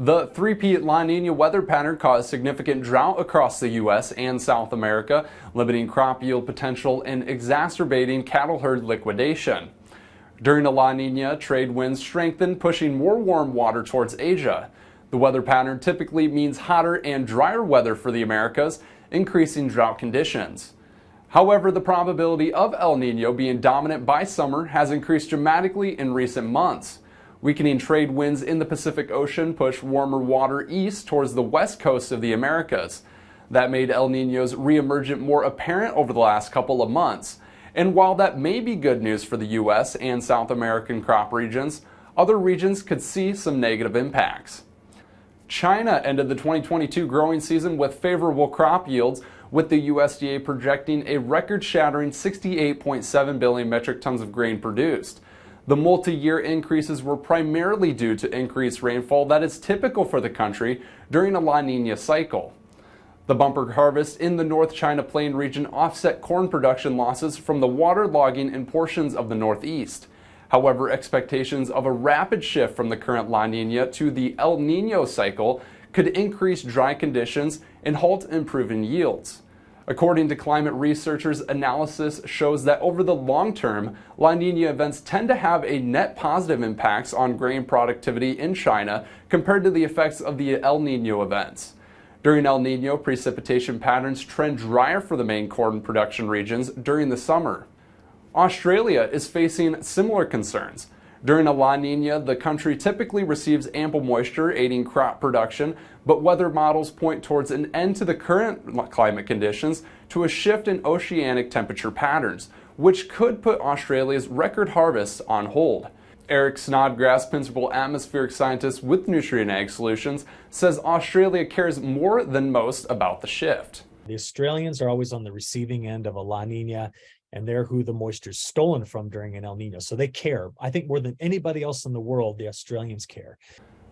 The three-peat La Niña weather pattern caused significant drought across the U.S. and South America, limiting crop yield potential and exacerbating cattle herd liquidation. During the La Niña, trade winds strengthened, pushing more warm water towards Asia. The weather pattern typically means hotter and drier weather for the Americas, increasing drought conditions. However, the probability of El Niño being dominant by summer has increased dramatically in recent months. Weakening trade winds in the Pacific Ocean pushed warmer water east towards the west coast of the Americas. That made El Niño's reemergence more apparent over the last couple of months. And while that may be good news for the U.S. and South American crop regions, other regions could see some negative impacts. China ended the 2022 growing season with favorable crop yields, with the USDA projecting a record-shattering 68.7 billion metric tons of grain produced. The multi-year increases were primarily due to increased rainfall that is typical for the country during a La Niña cycle. The bumper harvest in the North China Plain region offset corn production losses from the water logging in portions of the Northeast. However, expectations of a rapid shift from the current La Niña to the El Niño cycle could increase dry conditions and halt improving yields. According to climate researchers, analysis shows that over the long term, La Niña events tend to have a net positive impacts on grain productivity in China compared to the effects of the El Niño events. During El Niño, precipitation patterns trend drier for the main corn production regions during the summer. Australia is facing similar concerns. During a La Niña, the country typically receives ample moisture, aiding crop production, but weather models point towards an end to the current climate conditions to a shift in oceanic temperature patterns, which could put Australia's record harvests on hold. Eric Snodgrass, principal atmospheric scientist with Nutrient Ag Solutions, says Australia cares more than most about the shift. The Australians are always on the receiving end of a La Niña, and they're who the moisture is stolen from during an El Niño. So they care. I think more than anybody else in the world, the Australians care.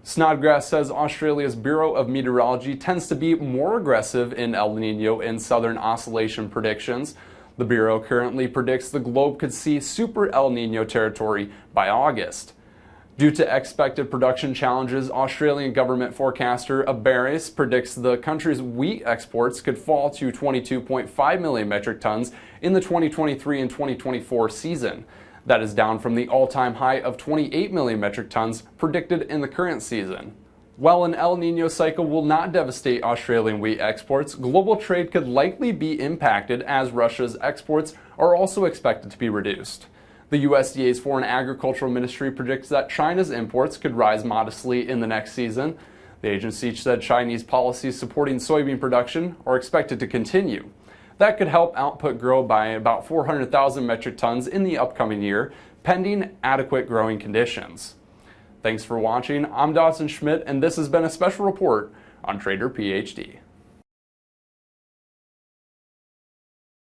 Snodgrass says Australia's Bureau of Meteorology tends to be more aggressive in El Niño and southern oscillation predictions. The Bureau currently predicts the globe could see super El Niño territory by August. Due to expected production challenges, Australian government forecaster Aberis predicts the country's wheat exports could fall to 22.5 million metric tons in the 2023 and 2024 season. That is down from the all-time high of 28 million metric tons predicted in the current season. While an El Niño cycle will not devastate Australian wheat exports, global trade could likely be impacted as Russia's exports are also expected to be reduced. The USDA's Foreign Agricultural Ministry predicts that China's imports could rise modestly in the next season. The agency said Chinese policies supporting soybean production are expected to continue. That could help output grow by about 400,000 metric tons in the upcoming year, pending adequate growing conditions. Thanks for watching. I'm Dawson Schmidt, and this has been a special report on Trader PhD.